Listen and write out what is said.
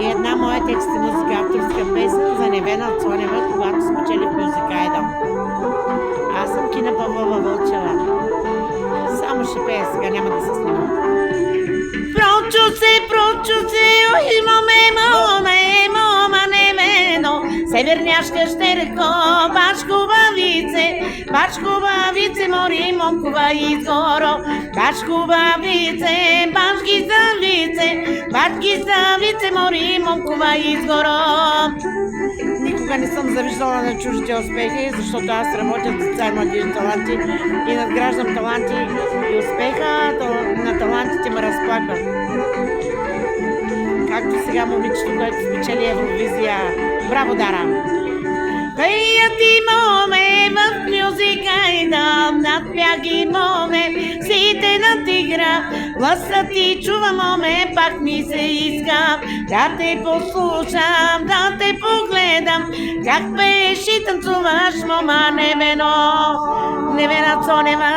И една моя текст и музика, авторска песен за Невена Цонева, когато спечели в Музика Айдол. Аз съм Кина Павлова Вълчева. Само ще пея сега, няма да се снимам. Прочу се, ой, мома, Невено, северняшка ще реко, бачкуваvice, мори, момкова изгоро, бачкуваvice, бачки завице, мори, момкова изгоро. Никога не съм завиждала на чуждите успехи, защото аз работя с деца и младежни таланти и надграждам таланти и успеха на талантите ме разплака. Както сега момичето, което спечели Евровизия. Браво, Дара! Пея ти, моме, в Мюзика Айдол, надпя ги, моме, сите на тигра, гласа ти чува, моме, пак ми се иска да те послушам, да те погледам, как пееш и танцуваш, мома Невено, Невена Цонева.